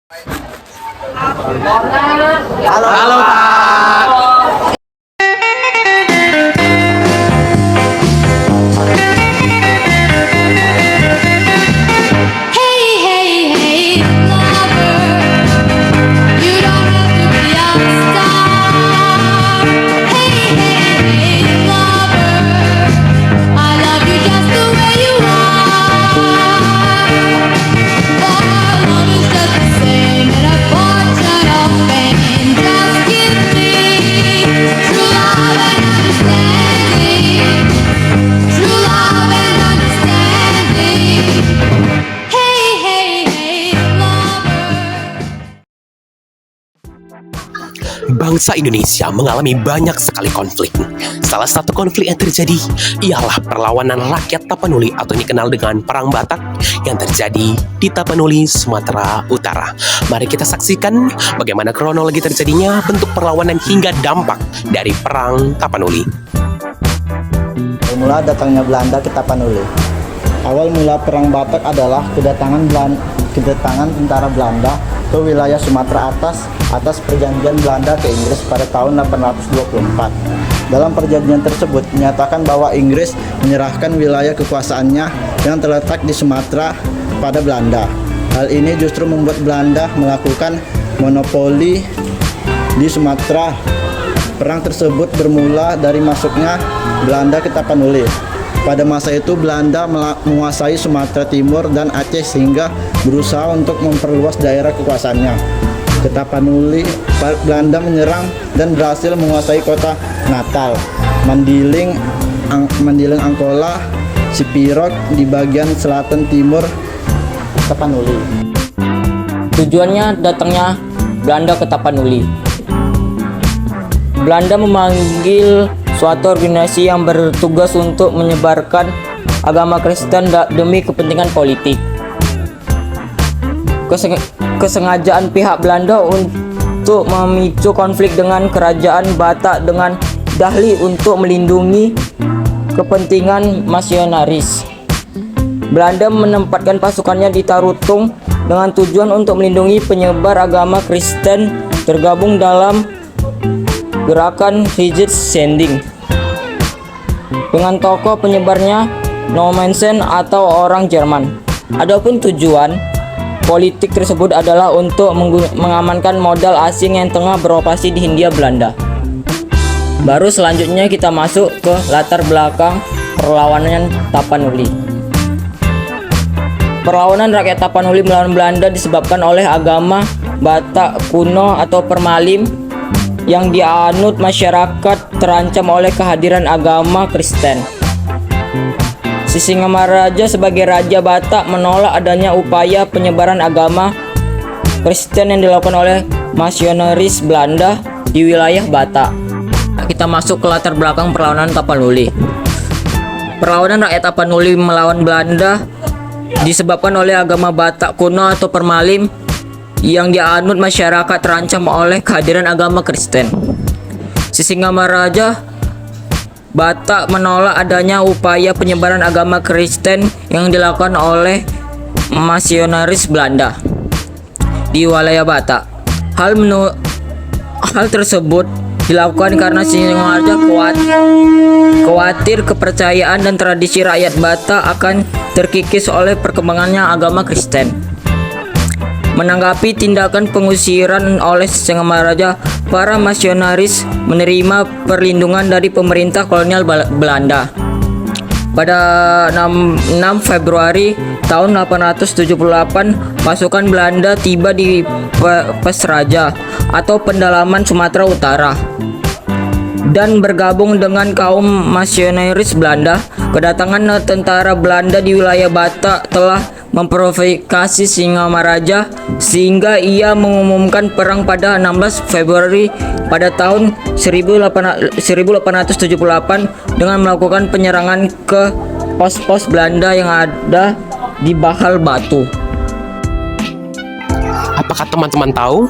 Halo Pak. Hey, hey, hey, lover, you don't have to be a star. Hey, hey, hey, lover, I love you just the way you are. For love is just the same in a portrait of pain. Just give me true love and understanding. True love and understanding. Hey, hey, hey, lover. Bangsa Indonesia mengalami banyak sekali konflik. Salah satu konflik yang terjadi ialah perlawanan rakyat Tapanuli atau dikenal dengan Perang Batak yang terjadi di Tapanuli, Sumatera Utara. Mari kita saksikan bagaimana kronologi terjadinya, bentuk perlawanan hingga dampak dari Perang Tapanuli. Mula datangnya Belanda ke Tapanuli. Awal mula Perang Batak adalah kedatangan tentara Belanda ke wilayah Sumatera atas perjanjian Belanda ke Inggris pada tahun 824. Dalam perjanjian tersebut menyatakan bahwa Inggris menyerahkan wilayah kekuasaannya yang terletak di Sumatera pada Belanda. Hal ini justru membuat Belanda melakukan monopoli di Sumatera. Perang tersebut bermula dari masuknya Belanda ke Tapanuli. Pada masa itu Belanda menguasai Sumatera Timur dan Aceh sehingga berusaha untuk memperluas daerah kekuasaannya. Ke Tapanuli, Belanda menyerang dan berhasil menguasai kota Natal, Mandiling, Angkola, Sipirot di bagian selatan timur Tapanuli. Tujuannya datangnya Belanda ke Tapanuli. Belanda memanggil suatu organisasi yang bertugas untuk menyebarkan agama Kristen demi kepentingan politik. Kesengajaan pihak Belanda untuk memicu konflik dengan kerajaan Batak dengan dahli untuk melindungi kepentingan misionaris. Belanda menempatkan pasukannya di Tarutung dengan tujuan untuk melindungi penyebar agama Kristen tergabung dalam gerakan Hizb Sending dengan tokoh penyebarnya Normansen atau orang Jerman. Adapun tujuan politik tersebut adalah untuk mengamankan modal asing yang tengah beroperasi di Hindia Belanda. Baru selanjutnya kita masuk ke latar belakang perlawanan Tapanuli. Perlawanan rakyat Tapanuli melawan Belanda disebabkan oleh agama Batak kuno atau Permalim yang dianut masyarakat terancam oleh kehadiran agama Kristen. Sisingamaraja sebagai Raja Batak menolak adanya upaya penyebaran agama Kristen yang dilakukan oleh misionaris Belanda di wilayah Batak. Kita masuk ke latar belakang perlawanan Tapanuli. Perlawanan rakyat Tapanuli melawan Belanda disebabkan oleh agama Batak kuno atau Permalim yang dianut masyarakat terancam oleh kehadiran agama Kristen. Sisingamaraja Batak menolak adanya upaya penyebaran agama Kristen yang dilakukan oleh misionaris Belanda di wilayah Batak. Hal tersebut dilakukan karena Sisingamaraja khawatir kepercayaan dan tradisi rakyat Batak akan terkikis oleh perkembangannya agama Kristen. Menanggapi tindakan pengusiran oleh Sisingamaraja, para misionaris menerima perlindungan dari pemerintah kolonial Belanda. Pada 6 Februari tahun 878, pasukan Belanda tiba di Pesraja atau Pendalaman Sumatera Utara dan bergabung dengan kaum misionaris Belanda. Kedatangan tentara Belanda di wilayah Batak telah memprovokasi Sisingamaraja sehingga ia mengumumkan perang pada 16 Februari pada tahun 1878 dengan melakukan penyerangan ke pos-pos Belanda yang ada di Bahal Batu. Apakah teman-teman tahu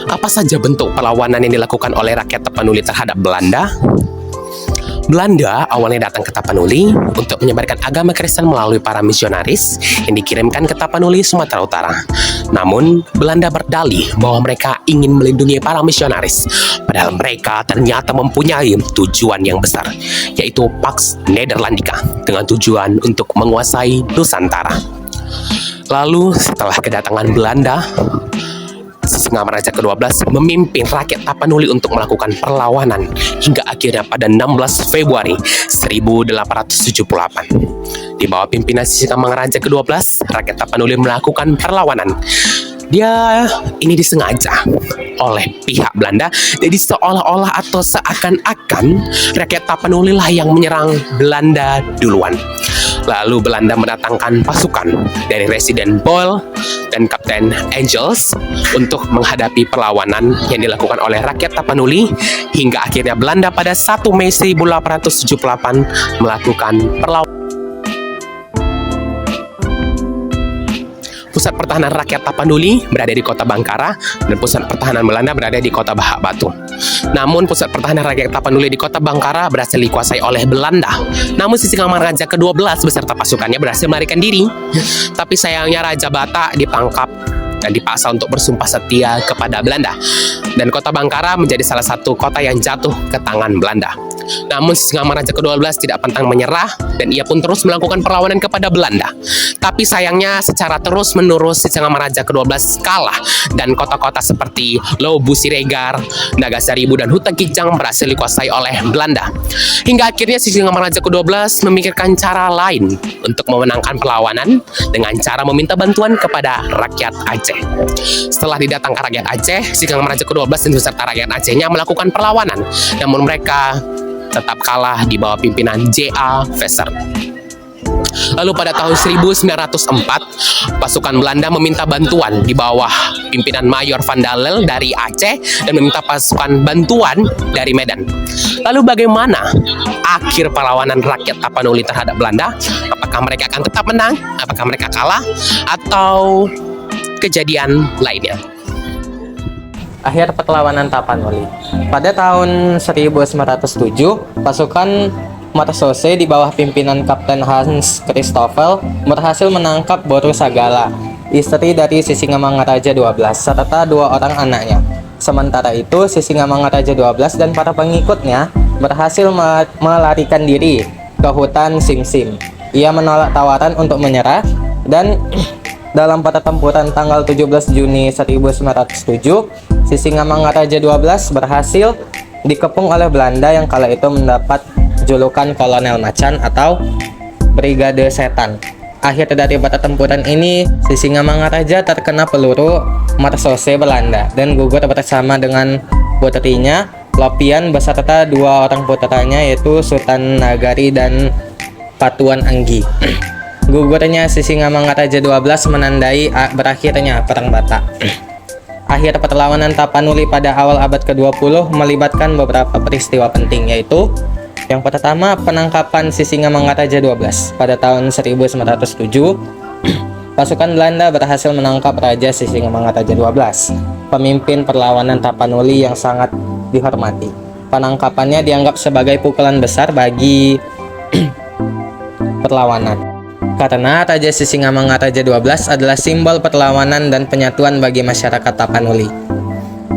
apa saja bentuk perlawanan yang dilakukan oleh rakyat Tapanuli terhadap Belanda? Belanda awalnya datang ke Tapanuli untuk menyebarkan agama Kristen melalui para misionaris yang dikirimkan ke Tapanuli, Sumatera Utara. Namun, Belanda berdalih bahwa mereka ingin melindungi para misionaris, padahal mereka ternyata mempunyai tujuan yang besar, yaitu Pax Nederlandica, dengan tujuan untuk menguasai Nusantara. Lalu, setelah kedatangan Belanda, Sisingamaraja ke-12 memimpin rakyat Tapanuli untuk melakukan perlawanan hingga akhirnya pada 16 Februari 1878. Di bawah pimpinan Sisingamaraja ke-12, rakyat Tapanuli melakukan perlawanan. Ini disengaja oleh pihak Belanda, jadi seolah-olah atau seakan-akan rakyat Tapanuli lah yang menyerang Belanda duluan. Lalu Belanda mendatangkan pasukan dari Residen Boyle dan Kapten Angels untuk menghadapi perlawanan yang dilakukan oleh rakyat Tapanuli hingga akhirnya Belanda pada 1 Mei 1878 melakukan perlawanan. Pusat pertahanan rakyat Tapanuli berada di kota Bangkara dan pusat pertahanan Belanda berada di kota Bahak Batu. Namun pusat pertahanan rakyat Tapanuli di kota Bangkara berhasil dikuasai oleh Belanda. Namun Sisingamaraja ke-12 beserta pasukannya berhasil melarikan diri. Tapi sayangnya Raja Batak ditangkap dan dipaksa untuk bersumpah setia kepada Belanda. Dan kota Bangkara menjadi salah satu kota yang jatuh ke tangan Belanda. Namun Sisingamaraja ke-12 tidak pantang menyerah dan ia pun terus melakukan perlawanan kepada Belanda. Tapi sayangnya secara terus-menerus Sisingamaraja ke-12 kalah dan kota-kota seperti Lobu Siregar, Nagasaribu dan Huta Kijang berhasil dikuasai oleh Belanda. Hingga akhirnya Sisingamaraja ke-12 memikirkan cara lain untuk memenangkan perlawanan dengan cara meminta bantuan kepada rakyat Aceh. Setelah didatangkan rakyat Aceh, Sisingamaraja ke-12 dan beserta rakyat Acehnya melakukan perlawanan. Namun mereka tetap kalah di bawah pimpinan J.A. Visser. Lalu pada tahun 1904, pasukan Belanda meminta bantuan di bawah pimpinan Mayor Van Dalel dari Aceh dan meminta pasukan bantuan dari Medan. Lalu bagaimana akhir perlawanan rakyat Tapanuli terhadap Belanda? Apakah mereka akan tetap menang? Apakah mereka kalah? Atau kejadian lainnya? Akhir perlawanan Tapanuli. Pada tahun 1907, pasukan Marsose di bawah pimpinan Kapten Hans Christoffel berhasil menangkap Boru Sagala, istri dari Sisingamangaraja 12, serta 2 orang anaknya. Sementara itu, Sisingamangaraja 12 dan para pengikutnya berhasil melarikan diri ke hutan Simsim. Ia menolak tawaran untuk menyerah dan dalam pertempuran tanggal 17 Juni 1907, Sisingamangaraja 12 berhasil dikepung oleh Belanda yang kala itu mendapat julukan Kolonel Macan atau Brigade Setan. Akhir dari pertempuran ini, Sisingamangaraja terkena peluru Marsose Belanda dan gugur bersama dengan putrinya, Lopian, beserta 2 orang putranya yaitu Sultan Nagari dan Patuan Anggi. Gugurnya Sisingamangaraja 12 menandai berakhirnya Perang Batak. Akhir perlawanan Tapanuli pada awal abad ke-20 melibatkan beberapa peristiwa penting, yaitu yang pertama, penangkapan Sisingamangaraja 12. Pada tahun 1907, pasukan Belanda berhasil menangkap Raja Sisingamangaraja 12, pemimpin perlawanan Tapanuli yang sangat dihormati. Penangkapannya dianggap sebagai pukulan besar bagi perlawanan. Karena Raja Sisingamangaraja 12 adalah simbol perlawanan dan penyatuan bagi masyarakat Tapanuli.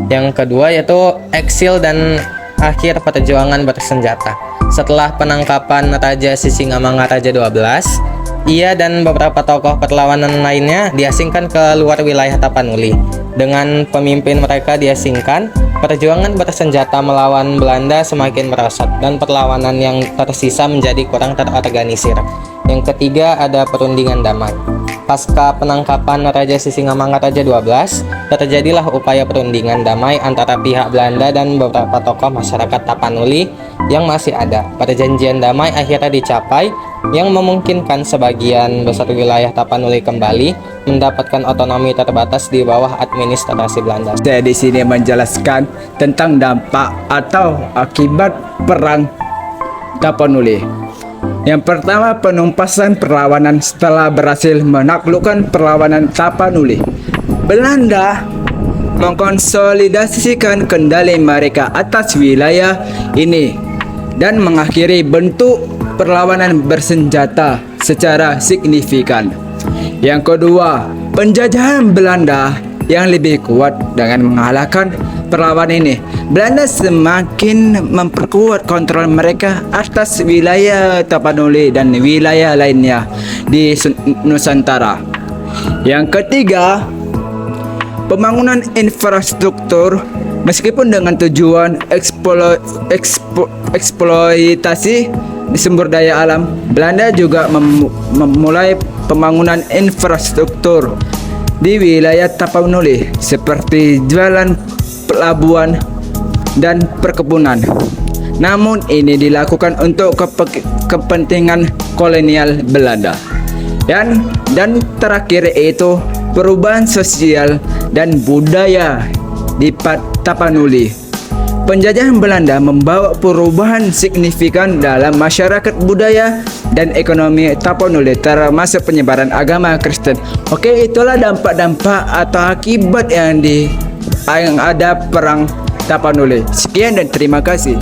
Yang kedua yaitu eksil dan akhir perjuangan bersenjata. Setelah penangkapan Raja Sisingamangaraja 12, ia dan beberapa tokoh perlawanan lainnya diasingkan ke luar wilayah Tapanuli. Dengan pemimpin mereka diasingkan, perjuangan bersenjata melawan Belanda semakin merosot dan perlawanan yang tersisa menjadi kurang terorganisir. Yang ketiga ada perundingan damai. Pasca penangkapan Raja Sisingamangaraja 12, terjadilah upaya perundingan damai antara pihak Belanda dan beberapa tokoh masyarakat Tapanuli yang masih ada. Perjanjian damai akhirnya dicapai yang memungkinkan sebagian besar wilayah Tapanuli kembali mendapatkan otonomi terbatas di bawah administrasi Belanda. Saya di sini menjelaskan tentang dampak atau akibat perang Tapanuli. Yang pertama, penumpasan perlawanan. Setelah berhasil menaklukkan perlawanan Tapanuli, Belanda mengkonsolidasikan kendali mereka atas wilayah ini dan mengakhiri bentuk perlawanan bersenjata secara signifikan. Yang kedua, penjajahan Belanda yang lebih kuat dengan mengalahkan perlawanan ini. Belanda semakin memperkuat kontrol mereka atas wilayah Tapanuli dan wilayah lainnya di Nusantara. Yang ketiga, pembangunan infrastruktur meskipun dengan tujuan eksploitasi sumber daya alam, Belanda juga memulai pembangunan infrastruktur di wilayah Tapanuli seperti jalan, pelabuhan, dan perkebunan. Namun ini dilakukan untuk kepentingan kolonial Belanda. Dan terakhir itu perubahan sosial dan budaya di Tapanuli. Penjajahan Belanda membawa perubahan signifikan dalam masyarakat budaya dan ekonomi Tapanuli termasuk penyebaran agama Kristen. Oke, itulah dampak-dampak atau akibat yang ada perang Tapanuli. Sekian dan terima kasih.